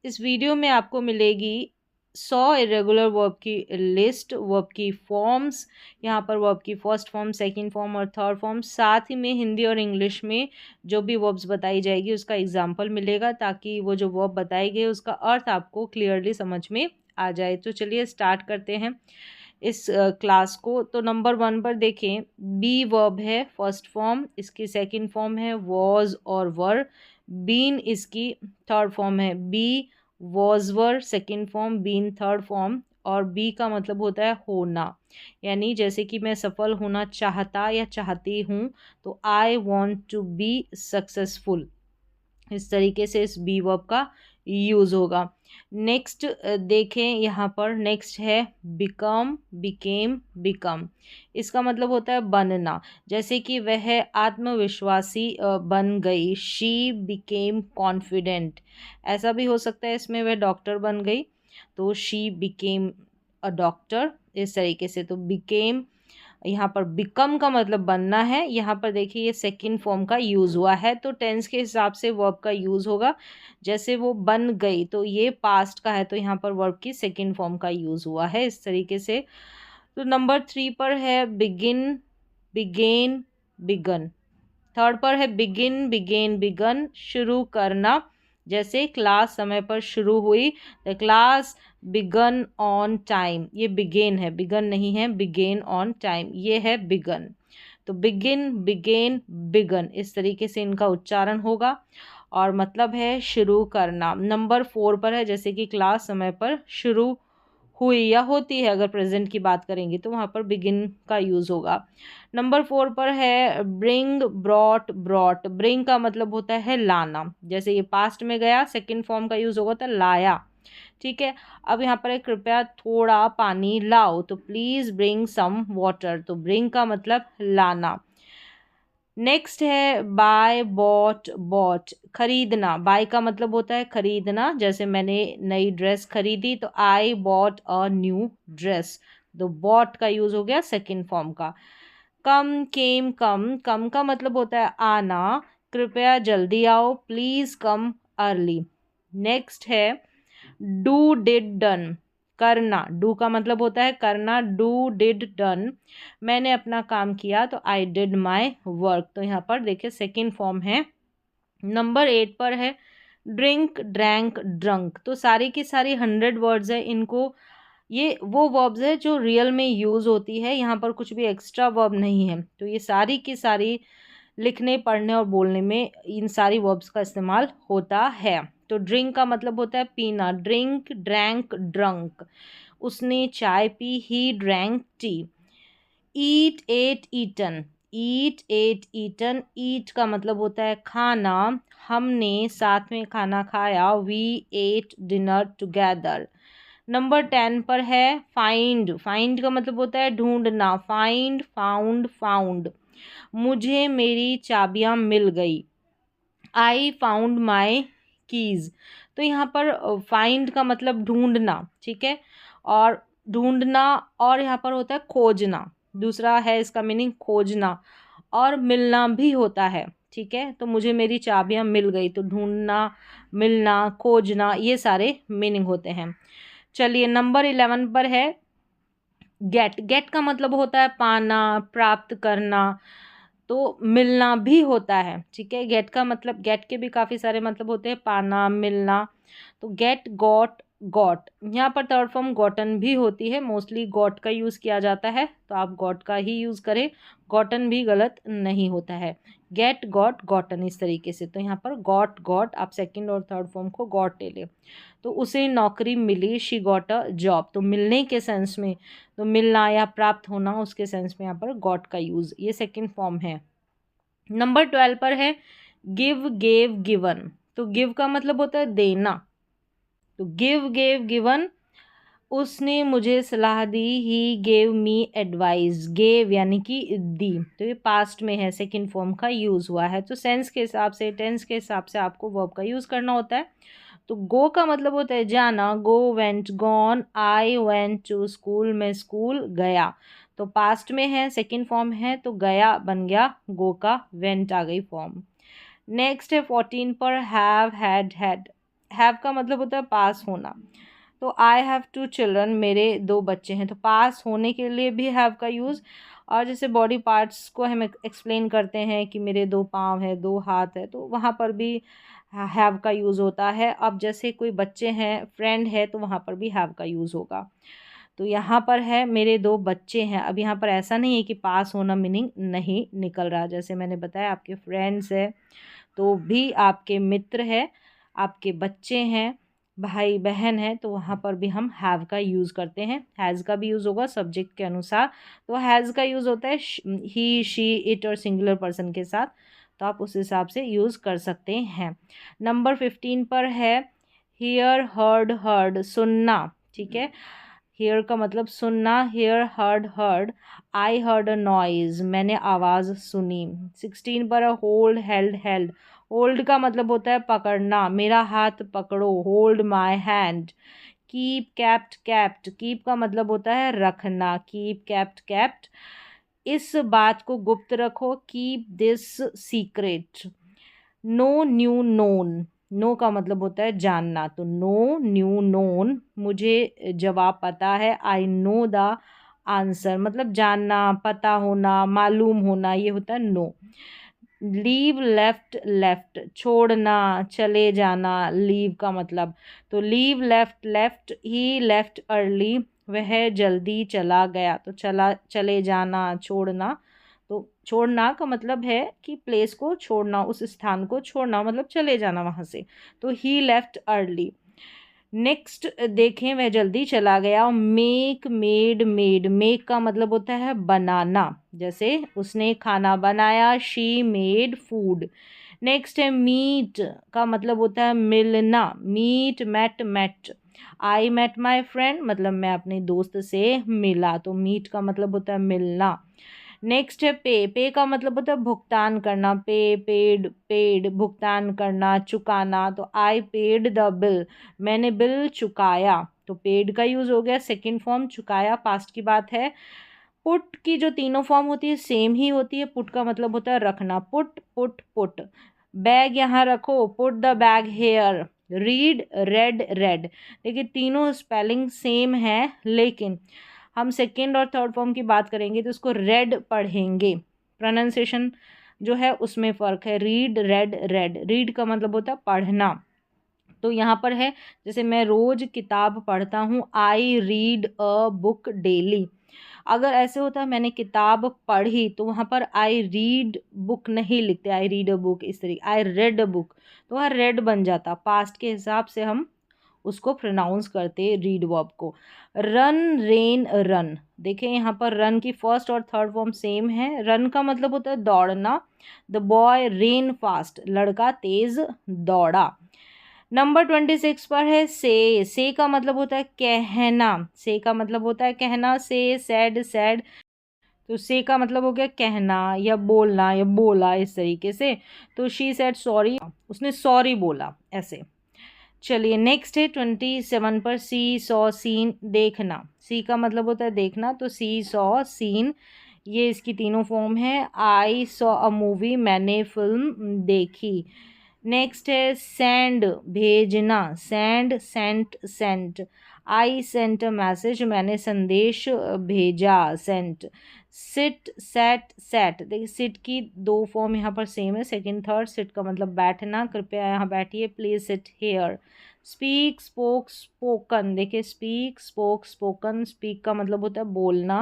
इस वीडियो में आपको मिलेगी 100 इरेगुलर वर्ब की लिस्ट, वर्ब की फॉर्म्स, यहाँ पर वर्ब की फर्स्ट फॉर्म, सेकंड फॉर्म और थर्ड फॉर्म, साथ ही में हिंदी और इंग्लिश में जो भी वर्ब्स बताई जाएगी उसका एग्जाम्पल मिलेगा, ताकि वो जो वर्ब बताई गई उसका अर्थ आपको क्लियरली समझ में आ जाए। तो चलिए स्टार्ट करते हैं इस क्लास को। तो नंबर 1 पर देखें, बी वर्ब है फर्स्ट फॉर्म, इसकी सेकंड फॉर्म है वॉज और वर। बीन इसकी थर्ड फॉर्म है, be was were second form, been third form. और बी का मतलब होता है होना, यानी जैसे कि मैं सफल होना चाहता या चाहती हूँ, तो I want to be successful, इस तरीके से इस बी वर्ब का यूज़ होगा। नेक्स्ट देखें, यहाँ पर नेक्स्ट है बिकम, बिकेम, बिकम। इसका मतलब होता है बनना, जैसे कि वह आत्मविश्वासी बन गई, शी बिकेम कॉन्फिडेंट। ऐसा भी हो सकता है इसमें वह डॉक्टर बन गई, तो शी बिकेम अ डॉक्टर, इस तरीके से। तो बिकेम, यहाँ पर बिकम का मतलब बनना है। यहाँ पर देखिए ये सेकंड फॉर्म का यूज़ हुआ है, तो टेंस के हिसाब से वर्ब का यूज़ होगा। जैसे वो बन गई, तो ये पास्ट का है, तो यहाँ पर वर्ब की सेकंड फॉर्म का यूज़ हुआ है, इस तरीके से। तो नंबर 3 पर है बिगिन, बिगेन, बिगन। थर्ड पर है बिगिन, बिगेन, बिगन, शुरू करना। जैसे क्लास समय पर शुरू हुई, the class began on time. ये बिगेन है, बिगन नहीं है, बिगेन ऑन टाइम, ये है बिगन। तो बिगिन, बिगेन, बिगन, इस तरीके से इनका उच्चारण होगा और मतलब है शुरू करना। नंबर 4 पर है, जैसे कि क्लास समय पर शुरू हुई या होती है, अगर प्रेजेंट की बात करेंगे तो वहाँ पर बिगिन का यूज़ होगा। नंबर 4 पर है ब्रिंग, ब्रॉट, ब्रॉट। ब्रिंग का मतलब होता है लाना, जैसे ये पास्ट में गया, सेकंड फॉर्म का यूज़ होगा तो लाया, ठीक है। अब यहाँ पर है कृपया थोड़ा पानी लाओ, तो प्लीज़ ब्रिंग सम वाटर, तो ब्रिंग का मतलब लाना। नेक्स्ट है बाय, बॉट, बॉट, खरीदना। बाय का मतलब होता है खरीदना, जैसे मैंने नई ड्रेस खरीदी, तो I bought a new dress, तो बॉट का यूज़ हो गया सेकंड फॉर्म का। कम, केम, कम, कम का मतलब होता है आना, कृपया जल्दी आओ, प्लीज़ कम अर्ली। नेक्स्ट है डू, डिड, डन, करना। डू का मतलब होता है करना, डू, डिड, डन। मैंने अपना काम किया, तो आई डिड माई वर्क, तो यहाँ पर देखिए सेकेंड फॉर्म है। नंबर 8 पर है ड्रिंक, ड्रैंक, ड्रंक। तो सारी की सारी 100 वर्ड्स है, इनको ये वो वर्ब्स है जो रियल में यूज़ होती है, यहाँ पर कुछ भी एक्स्ट्रा वर्ब नहीं है। तो ये सारी की सारी लिखने, पढ़ने और बोलने में इन सारी वर्ब्स का इस्तेमाल होता है। तो ड्रिंक का मतलब होता है पीना, ड्रिंक, ड्रैंक, ड्रंक। उसने चाय पी, he drank tea. Eat, ate, eaten, eat, ate, eaten. Eat का मतलब होता है खाना, हमने साथ में खाना खाया, we ate dinner together. Number 10 पर है फाइंड। फाइंड का मतलब होता है ढूंढना, फाइंड, फाउंड, फाउंड। मुझे मेरी चाबियां मिल गई, आई फाउंड माई कीज़। तो यहाँ पर फाइंड का मतलब ढूंढना, ठीक है, और ढूंढना, और यहाँ पर होता है खोजना, दूसरा है इसका मीनिंग खोजना, और मिलना भी होता है, ठीक है। तो मुझे मेरी चाबियां मिल गई, तो ढूंढना, मिलना, खोजना, ये सारे मीनिंग होते हैं। चलिए नंबर 11 पर है गेट। गेट का मतलब होता है पाना, प्राप्त करना, तो मिलना भी होता है, ठीक है। गेट का मतलब, गेट के भी काफ़ी सारे मतलब होते हैं, पाना, मिलना। तो गेट, गॉट, गॉट। यहाँ पर थर्ड फॉर्म गॉटन भी होती है, मोस्टली गॉट का यूज़ किया जाता है, तो आप गॉट का ही यूज़ करें, गॉटन भी गलत नहीं होता है। गेट, गॉट, गॉटन, इस तरीके से। तो यहाँ पर गॉट, गॉट, आप सेकंड और थर्ड फॉर्म को गॉट ले लें। तो उसे नौकरी मिली, शी गॉट अ जॉब। तो मिलने के सेंस में, तो मिलना या प्राप्त होना, उसके सेंस में यहाँ पर गॉट का यूज़, ये सेकंड फॉर्म है। नंबर 12 पर है गिव, गेव, गिवन। तो गिव का मतलब होता है देना, तो गिव, गेव, गिवन। उसने मुझे सलाह दी, he gave me advice. Gave यानी कि दी, तो ये पास्ट में है, सेकंड फॉर्म का यूज़ हुआ है। तो सेंस के हिसाब से, टेंस के हिसाब से आपको वर्ब का यूज़ करना होता है। तो गो का मतलब होता है जाना, go, went, gone. I went to school, मैं स्कूल गया। तो पास्ट में है, सेकंड फॉर्म है, तो गया बन गया गो का, वेंट आ गई फॉर्म। नेक्स्ट है 14 पर हैव, हैड, हैड। हैव का मतलब होता है पास होना, तो आई हैव 2 चिल्ड्रन, मेरे 2 बच्चे हैं, तो पास होने के लिए भी हैव का यूज़। और जैसे बॉडी पार्ट्स को हम एक्सप्लेन करते हैं कि मेरे 2 पाँव है, 2 हाथ है, तो वहाँ पर भी हैव का यूज़ होता है। अब जैसे कोई बच्चे हैं, फ्रेंड है, तो वहाँ पर भी हैव का यूज़ होगा। तो यहाँ पर है मेरे 2 बच्चे हैं। अब यहाँ पर ऐसा नहीं है कि पास होना मीनिंग नहीं निकल रहा, जैसे मैंने बताया आपके फ्रेंड्स है तो भी आपके मित्र है, आपके बच्चे हैं, भाई बहन है, तो वहाँ पर भी हम हैव का यूज़ करते हैं। हैज़ का भी यूज़ होगा सब्जेक्ट के अनुसार, तो हैज़ का यूज़ होता है ही, शी, इट और सिंगुलर पर्सन के साथ, तो आप उस हिसाब से यूज़ कर सकते हैं। नंबर 15 पर है हियर, हर्ड, हर्ड, सुनना, ठीक है। हियर का मतलब सुनना, here, heard, heard, I heard a noise, मैंने आवाज़ सुनी। 16 पर होल्ड, हेल्ड, हेल्ड, होल्ड का मतलब होता है पकड़ना, मेरा हाथ पकड़ो, hold my hand. Keep, kept, kept, keep का मतलब होता है रखना, कीप, कैप्ट, कैप्ट, इस बात को गुप्त रखो, keep this secret. Know, knew, known, know का मतलब होता है जानना, तो नो, न्यू, नोन, मुझे जवाब पता है, आई नो द आंसर, मतलब जानना, पता होना, मालूम होना, ये होता है नो। लीव, लेफ्ट, लेफ्ट, छोड़ना, चले जाना, लीव का मतलब, तो लीव, लेफ्ट, लेफ्ट, ही लेफ्ट अर्ली, वह जल्दी चला गया, तो चले जाना, छोड़ना, तो छोड़ना का मतलब है कि प्लेस को छोड़ना, उस स्थान को छोड़ना, मतलब चले जाना वहाँ से, तो ही लेफ्ट अर्ली। नेक्स्ट देखें, वह जल्दी चला गया। मेक, मेड, मेड, मेक का मतलब होता है बनाना, जैसे उसने खाना बनाया, शी मेड फूड। नेक्स्ट है मीट का मतलब होता है मिलना, meet, met, met, I met my friend, मतलब मैं अपने दोस्त से मिला, तो मीट का मतलब होता है मिलना। नेक्स्ट है पे, पे का मतलब होता है भुगतान करना, पे, पेड, पेड, भुगतान करना, चुकाना, तो आई पेड द बिल, मैंने बिल चुकाया, तो पेड का यूज़ हो गया सेकंड फॉर्म, चुकाया पास्ट की बात है। पुट की जो तीनों फॉर्म होती है सेम ही होती है, पुट का मतलब होता है रखना, पुट, पुट, पुट। बैग यहाँ रखो, put the bag here. Read, read, read, देखिए तीनों स्पेलिंग सेम है, लेकिन हम सेकेंड और थर्ड फॉर्म की बात करेंगे तो इसको रेड पढ़ेंगे, प्रोनाउंसिएशन जो है उसमें फ़र्क है। रीड, रेड, रेड, रीड का मतलब होता है पढ़ना, तो यहाँ पर है जैसे मैं रोज़ किताब पढ़ता हूँ, I read a book daily. अगर ऐसे होता है मैंने किताब पढ़ी, तो वहाँ पर आई रीड बुक नहीं लिखते, आई रीड अ बुक, इस तरीके आई रेड अ बुक, तो वहाँ रेड बन जाता, पास्ट के हिसाब से हम उसको प्रोनाउंस करते रीड वर्ब को। रन, रेन, रन, देखें यहाँ पर रन की फर्स्ट और थर्ड फॉर्म सेम है। रन का मतलब होता है दौड़ना, द बॉय रेन फास्ट, लड़का तेज दौड़ा। नंबर 26 पर है से का मतलब होता है कहना, से का मतलब होता है कहना, से, सैड, सैड, तो से का मतलब हो गया कहना या बोलना या बोला, इस तरीके से। तो शी सेड सॉरी, उसने सॉरी बोला, ऐसे। चलिए नेक्स्ट है 27 पर सी सॉ सीन, देखना, सी का मतलब होता है देखना, तो सी सॉ सीन, ये इसकी तीनों फॉर्म है। आई सॉ अ मूवी, मैंने फिल्म देखी। नेक्स्ट है सेंड, भेजना, send, sent, sent. I sent a message, मैंने संदेश भेजा, सेंट। सिट, सेट, सेट, देखिए सिट की दो फॉर्म यहाँ पर सेम है, सेकंड थर्ड। सिट का मतलब बैठना, कृपया यहाँ बैठिए, please sit here. Speak, spoke, spoken, देखिए स्पीक, स्पोक, स्पोकन, स्पीक का मतलब होता है बोलना,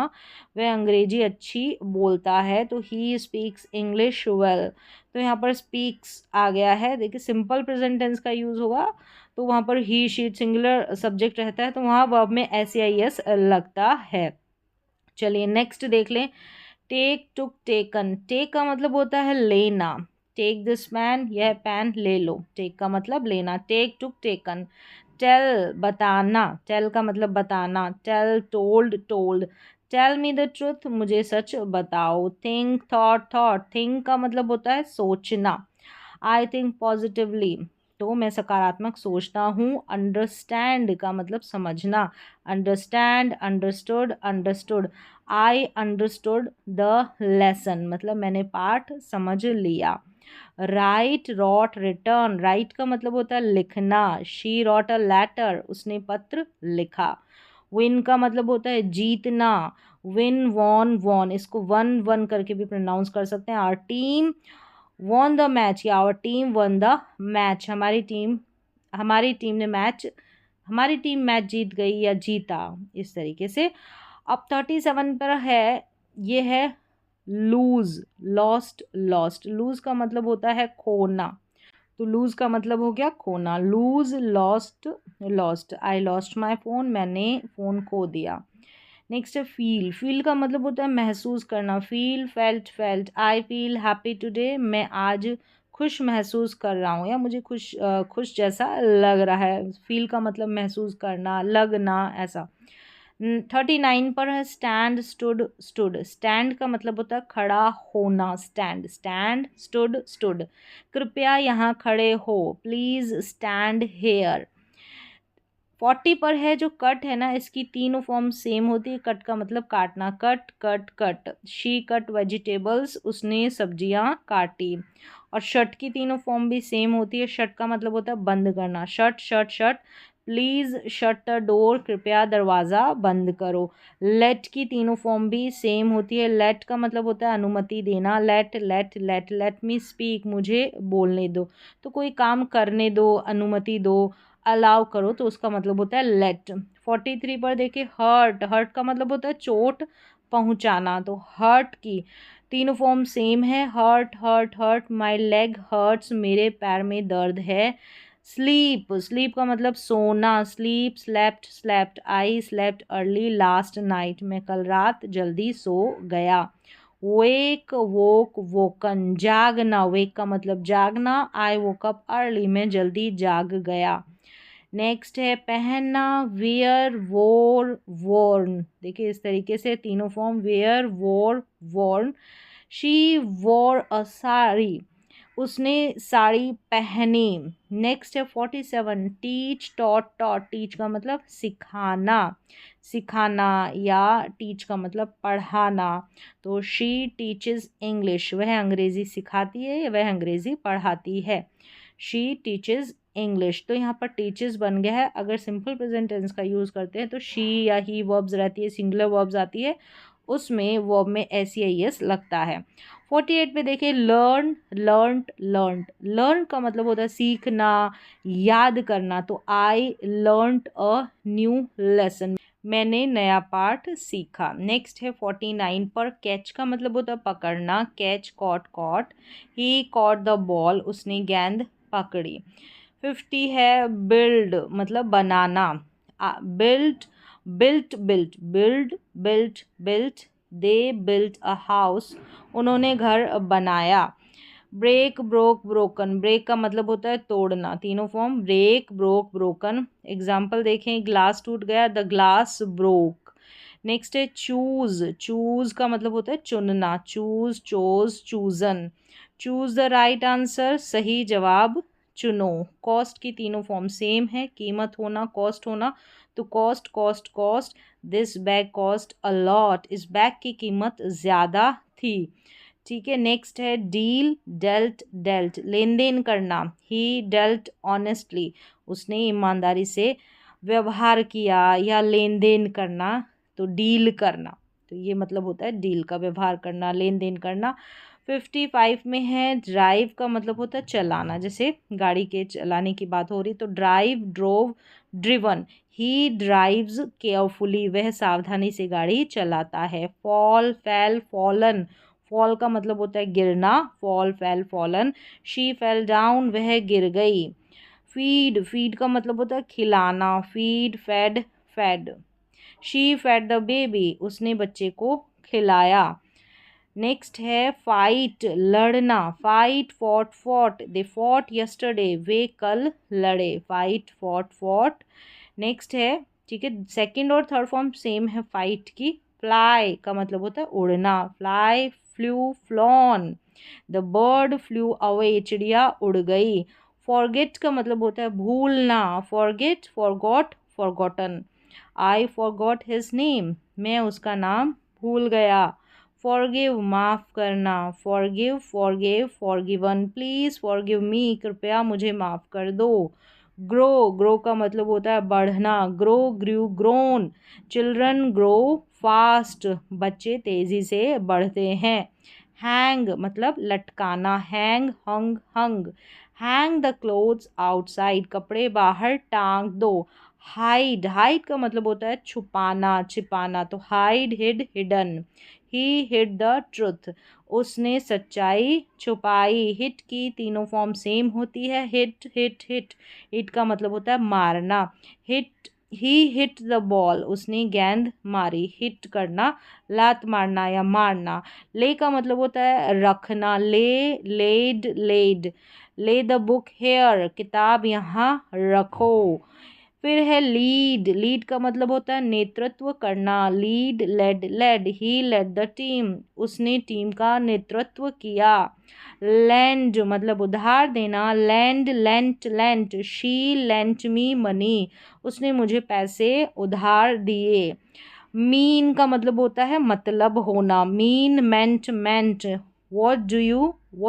वह अंग्रेजी अच्छी बोलता है, तो ही स्पीक्स इंग्लिश वेल, तो यहाँ पर स्पीक्स आ गया है। देखिए सिंपल प्रेजेंट टेंस का यूज़ होगा, तो वहाँ पर ही, शी, सिंगुलर सब्जेक्ट रहता है, तो वहाँ वर्ब में SAIS लगता है। चलिए नेक्स्ट देख लें, टेक, टुक, टेकन, टेक का मतलब होता है लेना, टेक दिस पैन, यह पेन ले लो, टेक का मतलब लेना। Take, took, taken. टेल, बताना, टेल का मतलब बताना, tell, told, told. Tell me the truth, मुझे सच बताओ। थिंक, थॉट, थॉट, थिंक का मतलब होता है सोचना। आई थिंक पॉजिटिवली, तो मैं सकारात्मक सोचता हूँ। अंडरस्टैंड का मतलब समझना, understand, understood, understood. I understood the lesson, मतलब मैंने पाठ समझ लिया। Right, rot, return. राइट का मतलब होता है लिखना। शी रॉट अ लेटर, उसने पत्र लिखा। विन का मतलब होता है जीतना। विन, वॉन, वॉन, इसको वन वन करके भी प्रोनाउंस कर सकते हैं। Our team won the match, या our team won the match, हमारी टीम मैच जीत गई या जीता, इस तरीके से। अब 37 पर है, ये है लूज, लॉस्ट, लॉस्ट। लूज का मतलब होता है खोना, तो लूज का मतलब हो गया खोना। Lose, lost, lost. I lost my phone, मैंने फ़ोन खो दिया। नेक्स्ट है फील। फील का मतलब होता है महसूस करना। Feel, felt, felt. I feel happy today, मैं आज खुश महसूस कर रहा हूँ, या मुझे खुश जैसा लग रहा है। फील का मतलब महसूस करना, लगना, ऐसा। 39 पर है स्टैंड, स्टूड, स्टूड। स्टैंड का मतलब होता है खड़ा होना। Stand, stand, stood, stood. कृपया यहाँ खड़े हो, प्लीज़ स्टैंड हेयर। 40 पर है जो कट है ना, इसकी तीनों फॉर्म सेम होती है। कट का मतलब काटना। Cut, cut, cut. She cut vegetables, उसने सब्जियां काटी। और शट की तीनों फॉर्म भी सेम होती है। शट का मतलब होता है बंद करना। Shut, shut, shut. Please shut the door, कृपया दरवाज़ा बंद करो। लेट की तीनों फॉर्म भी सेम होती है। लेट का मतलब होता है अनुमति देना। Let, let, let. Let me speak, मुझे बोलने दो। तो कोई काम करने दो, अनुमति दो, अलाउ करो, तो उसका मतलब होता है लेट। 43 पर देखिए हर्ट। हर्ट का मतलब होता है चोट पहुंचाना। तो हर्ट की तीनों फॉर्म सेम है। Hurt, hurt, hurt. My leg hurts, मेरे पैर में दर्द है। स्लीप, स्लीप का मतलब सोना। Sleep, slept, slept. I slept early last night, मैं कल रात जल्दी सो गया। वेक, वोक, वोकन। जागना, वेक का मतलब जागना। आई वोक अप अर्ली, मैं जल्दी जाग गया। नेक्स्ट है पहनना। Where, wore, Warne. देखिए इस तरीके से तीनों form. Wear, wore, worn. She wore a sari, उसने साड़ी पहनी। नेक्स्ट है 47 टीच, टॉट, टॉट। टीच का मतलब सिखाना, सिखाना, या टीच का मतलब पढ़ाना। तो शी टीचेस इंग्लिश, वह अंग्रेज़ी सिखाती है या वह अंग्रेज़ी पढ़ाती है। She teaches English. तो यहाँ पर टीचर्स बन गया है। अगर सिंपल प्रेजेंट टेंस का यूज़ करते हैं तो शी या ही वर्ब्स रहती है, सिंगुलर वर्ब्स आती है, उसमें वर्ब में एस या एस लगता है। 48 पे देखिए लर्न, लर्नड, लर्नड। लर्न का मतलब होता है सीखना, याद करना। तो I learned a new lesson, मैंने नया पाठ सीखा। नेक्स्ट है 49 पर कैच का मतलब होता है पकड़ना। Catch, caught, caught. He caught the ball, उसने गेंद पकड़ी। 50 है बिल्ड, मतलब बनाना। Built, built, built, build, built, built. They built a house, उन्होंने घर बनाया। Break, broke, broken. ब्रेक का मतलब होता है तोड़ना। तीनों form break, broke, broken. Example देखें, ग्लास टूट गया, द ग्लास ब्रोक। नेक्स्ट है चूज। चूज का मतलब होता है चुनना। Choose, chose, chosen. Choose the right answer, सही जवाब चुनो। कॉस्ट की तीनों फॉर्म सेम है। कीमत होना, कॉस्ट होना। तो cost, cost, cost. This bag cost a lot, इस बैग की कीमत ज़्यादा थी। ठीक है। नेक्स्ट है डील, डेल्ट, डेल्ट। लेन देन करना। ही डेल्ट ऑनेस्टली, उसने ईमानदारी से व्यवहार किया या लेन देन करना, तो डील करना। तो ये मतलब होता है डील का, व्यवहार करना, लेन देन करना। 55 में है ड्राइव का मतलब होता है चलाना। जैसे गाड़ी के चलाने की बात हो रही तो ड्राइव, ड्रोव, ड्रिवन। ही ड्राइव्स केयरफुली, वह सावधानी से गाड़ी चलाता है। Fall, fail, fallen. फॉल का मतलब होता है गिरना। Fall, fail, fallen. She fell down, वह गिर गई। फीड, फीड का मतलब होता है खिलाना। Feed, fed, fed. She fed the baby, उसने बच्चे को खिलाया। नेक्स्ट है फाइट, लड़ना। Fight, fought, fought. They fought yesterday, वे कल लड़े। Fight, fought, fought. नेक्स्ट है, ठीक है, सेकंड और थर्ड फॉर्म सेम है फाइट की। फ्लाई का मतलब होता है उड़ना। Fly, flu, flown. The bird flu away, चिड़िया उड़ गई। फॉरगेट का मतलब होता है भूलना। Forget, forgot, forgotten. I forgot his name, मैं उसका नाम भूल गया। फॉरगिव माफ़ करना, forgive forgive forgiven, please forgive me, कृपया मुझे माफ़ कर दो। ग्रो, ग्रो का मतलब होता है बढ़ना, grow grew grown, children grow fast, बच्चे तेज़ी से बढ़ते हैं। हैंग मतलब लटकाना, hang hung hung, hang the clothes outside, कपड़े बाहर टांग दो। हाइड, हाइड का मतलब होता है छुपाना छिपाना, तो hide hid hidden, he hid the truth, उसने सच्चाई छुपाई। हिट की तीनों फॉर्म सेम होती है, हिट हिट हिट, हिट का मतलब होता है मारना, hit he hit the ball, उसने गेंद मारी, हिट करना लात मारना या मारना। ले का मतलब होता है रखना, ले लेड लेड, ले द बुक हेयर, किताब यहाँ रखो। फिर है लीड, लीड का मतलब होता है नेतृत्व करना, lead led led, he led the team, उसने टीम का नेतृत्व किया। लैंड मतलब उधार देना, lend lent lent, she lent me money, उसने मुझे पैसे उधार दिए। मीन का मतलब होता है मतलब होना, mean meant meant, what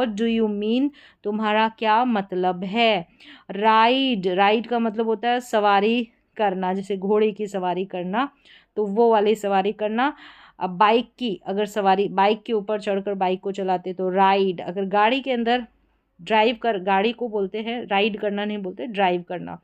do you mean, तुम्हारा क्या मतलब है। राइड, राइड का मतलब होता है सवारी करना, जैसे घोड़े की सवारी करना, तो वो वाली सवारी करना। अब बाइक की अगर सवारी, बाइक के ऊपर चढ़कर बाइक को चलाते तो राइड, अगर गाड़ी के अंदर ड्राइव कर, गाड़ी को बोलते हैं राइड करना नहीं बोलते, ड्राइव करना,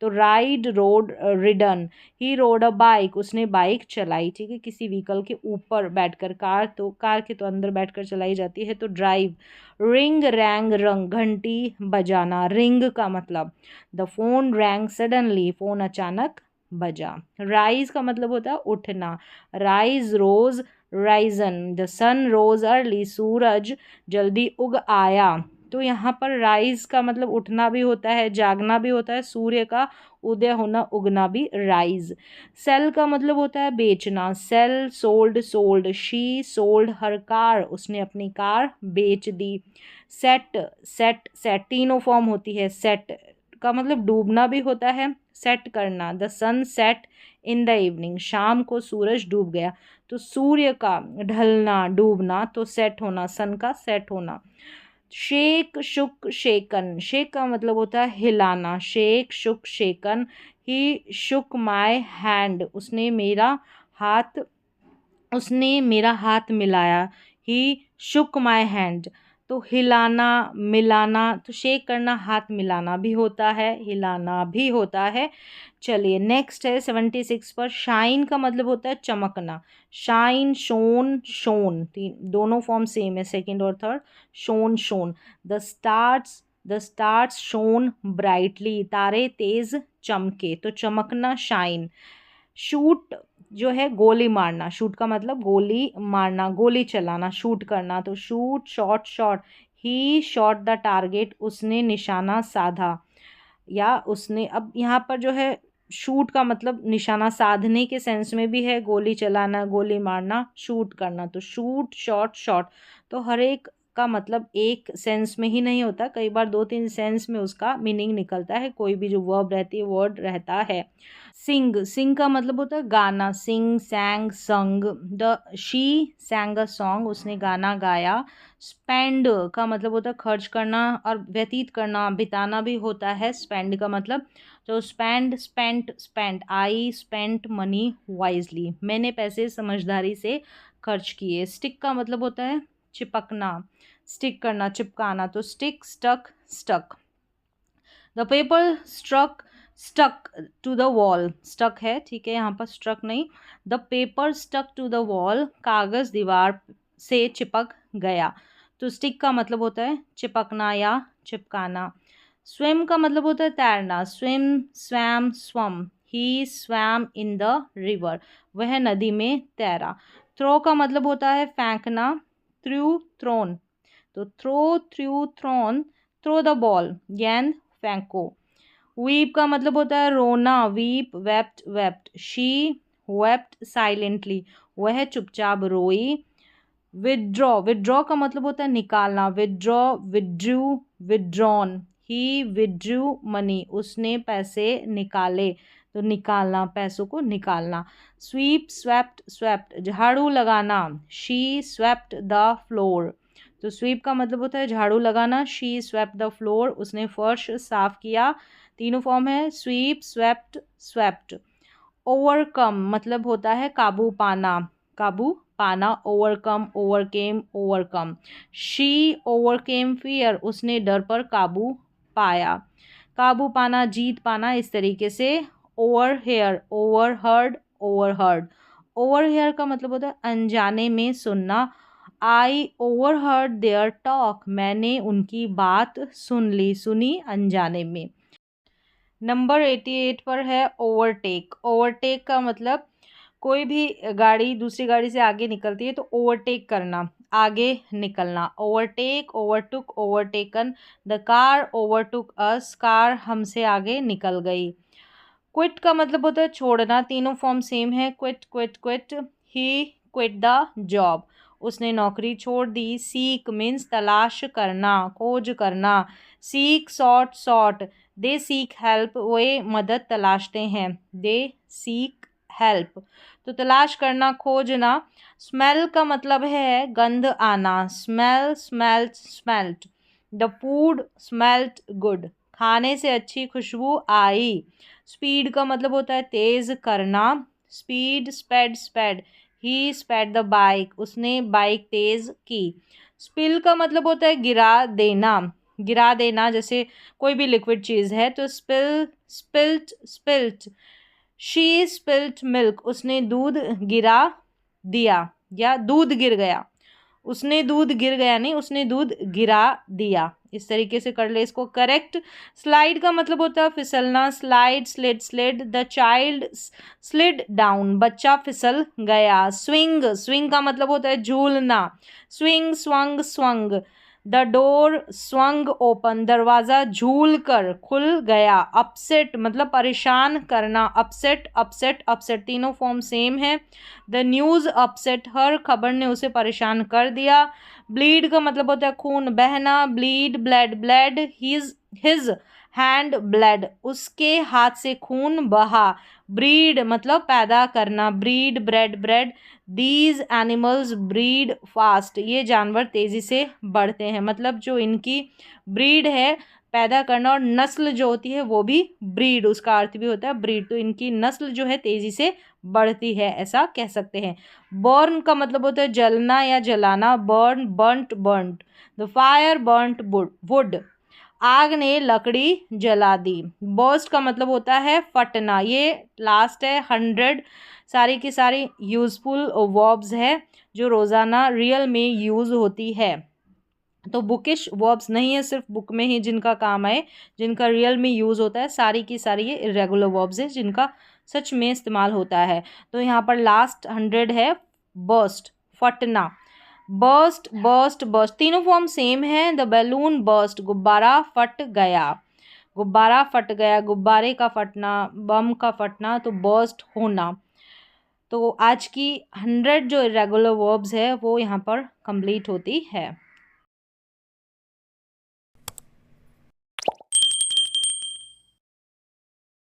तो राइड रोड रिडन, ही रोड अ बाइक, उसने बाइक चलाई, ठीक है, किसी व्हीकल के ऊपर बैठकर, कार तो कार के तो अंदर बैठकर चलाई जाती है, तो ड्राइव। रिंग रैंग रंग, घंटी बजाना, रिंग का मतलब the phone rang suddenly, phone अचानक बजा। राइज का मतलब होता है उठना, rise rose risen, the sun rose early, सूरज जल्दी उग आया। तो यहाँ पर राइज का मतलब उठना भी होता है, जागना भी होता है, सूर्य का उदय होना उगना भी राइज। सेल का मतलब होता है बेचना, sell sold sold, she sold her car, उसने अपनी कार बेच दी। सेट सेट सेट तीनों फॉर्म होती है, सेट का मतलब डूबना भी होता है, सेट करना, the sun set in the evening, शाम को सूरज डूब गया, तो सूर्य का ढलना डूबना, तो सेट होना, सन का सेट होना। शेक शुक शेकन, शेक का मतलब होता है हिलाना, shake shook shaken, he shook my hand, उसने मेरा हाथ मिलाया, ही शुक माय हैंड, तो हिलाना मिलाना, तो शेक करना हाथ मिलाना भी होता है, हिलाना भी होता है। चलिए नेक्स्ट है 76 पर, शाइन का मतलब होता है चमकना, शाइन शोन शोन, तीन दोनों फॉर्म सेम है, सेकंड और third, shown shown. The stars shown brightly, तारे तेज चमके, तो चमकना शाइन। शूट जो है गोली मारना, शूट का मतलब गोली मारना, गोली चलाना, शूट करना, तो shoot shot shot, he shot the target, उसने निशाना साधा, या उसने, अब यहाँ पर जो है शूट का मतलब निशाना साधने के सेंस में भी है, गोली चलाना गोली मारना शूट करना, तो शूट शॉट शॉट, तो हर एक का मतलब एक सेंस में ही नहीं होता, कई बार दो तीन सेंस में उसका मीनिंग निकलता है, कोई भी जो वर्ब रहती है वर्ड रहता है। सिंग, सिंग का मतलब होता है गाना, सिंग सैंग संग, द शी सैंग अ सॉन्ग, उसने गाना गाया। स्पेंड का मतलब होता है खर्च करना और व्यतीत करना, बिताना भी होता है स्पेंड का मतलब, तो spend spent spent, I spent money wisely, मैंने पैसे समझदारी से खर्च किए। स्टिक का मतलब होता है चिपकना, स्टिक करना चिपकाना, तो stick stuck stuck. The paper stuck to the wall, stuck है ठीक है, यहाँ पर स्ट्रक नहीं, the paper stuck to the wall, कागज दीवार से चिपक गया, तो स्टिक का मतलब होता है चिपकना या चिपकाना। स्विम का मतलब होता है तैरना, swim swam swum, he swam in the river, वह नदी में तैरा। थ्रो का मतलब होता है फेंकना, थ्रू थ्रोन, तो throw threw thrown, throw the ball, गेंद फेंको। वीप का मतलब होता है रोना, weep wept wept, she wept silently, वह चुपचाप रोई। विदड्रॉ, विदड्रॉ का मतलब होता है निकालना, विदड्रॉ विदड्रू विदड्रॉन, ही विदड्रू मनी, उसने पैसे निकाले, तो निकालना, पैसों को निकालना। स्वीप, स्वेप्ट, स्वेप्ट झाड़ू लगाना। शी स्वेप्ट द फ्लोर, तो स्वीप का मतलब होता है झाड़ू लगाना। शी स्वेप्ट द फ्लोर, उसने फर्श साफ किया। तीनों फॉर्म है स्वीप, स्वेप्ट, स्वेप्ट। ओवरकम मतलब होता है काबू पाना, काबू पाना। Overcome, overcame, overcome. She overcame fear, उसने डर पर काबू पाया। काबू पाना, जीत पाना, इस तरीके से। ओवरहेयर, ओवरहर्ड, ओवरहर्ड। ओवरहेयर का मतलब होता है अनजाने में सुनना। आई ओवरहर्ड देयर टॉक, मैंने उनकी बात सुन ली, सुनी अनजाने में। नंबर 88 पर है ओवरटेक। ओवरटेक का मतलब कोई भी गाड़ी दूसरी गाड़ी से आगे निकलती है तो ओवरटेक करना, आगे निकलना। Overtake, overtook, overtaken. The car overtook us, car हमसे आगे निकल गई। क्विट का मतलब होता है छोड़ना, तीनों फॉर्म सेम है। Quit, quit, quit. He quit the job, उसने नौकरी छोड़ दी। सीक मीन्स तलाश करना, खोज करना। Seek, sought, sought. They seek help, वे मदद तलाशते हैं। दे सीक हेल्प, तो तलाश करना, खोजना। स्मेल का मतलब है गंध आना। Smell, smelt, smelt. The food smelt good, खाने से अच्छी खुशबू आई। स्पीड का मतलब होता है तेज करना। Speed, sped, sped. He sped the bike, उसने बाइक तेज की। स्पिल का मतलब होता है गिरा देना, गिरा देना। जैसे कोई भी लिक्विड चीज़ है तो spill, spilt, spilt. She spilt milk, उसने दूध गिरा दिया या दूध गिर गया। उसने दूध गिर गया नहीं, उसने दूध गिरा दिया। इस तरीके से कर ले इसको करेक्ट। स्लाइड का मतलब होता है फिसलना। Slide, slid, slid. The child slid down, बच्चा फिसल गया। स्विंग, स्विंग का मतलब होता है झूलना। Swing, swung, swung. The door swung open, दरवाज़ा झूल कर खुल गया। अपसेट मतलब परेशान करना। अपसेट, अपसेट, अपसेट, तीनों फॉर्म सेम है। द न्यूज़ अपसेट हर, खबर ने उसे परेशान कर दिया। ब्लीड का मतलब होता है खून बहना। Bleed, blood, blood. His hand blood, उसके हाथ से खून बहा। ब्रीड मतलब पैदा करना। Breed, bread, bread. These animals breed fast, ये जानवर तेज़ी से बढ़ते हैं। मतलब जो इनकी ब्रीड है, पैदा करना, और नस्ल जो होती है वो भी ब्रीड, उसका अर्थ भी होता है ब्रीड। तो इनकी नस्ल जो है तेज़ी से बढ़ती है, ऐसा कह सकते हैं। बर्न का मतलब होता है जलना या जलाना। Burn, burnt, burnt. The fire burnt would, आग ने लकड़ी जला दी। बर्स्ट का मतलब होता है फटना। ये लास्ट है 100, सारी की सारी यूज़फुल वर्ब्स है जो रोज़ाना रियल में यूज़ होती है। तो बुकिश वर्ब्स नहीं है सिर्फ बुक में ही जिनका काम आए, जिनका रियल में यूज़ होता है। सारी की सारी ये इरेगुलर वर्ब्स है जिनका सच में इस्तेमाल होता है। तो यहाँ पर लास्ट 100 है बर्स्ट, फटना। बर्स्ट, बर्स्ट, बर्स्ट, तीनों फॉर्म सेम है। द बैलून बर्स्ट, गुब्बारा फट गया। गुब्बारा फट गया, गुब्बारे का फटना, बम का फटना, तो बर्स्ट होना। तो आज की 100 जो इरेगुलर वर्ब्स है वो यहाँ पर कंप्लीट होती है।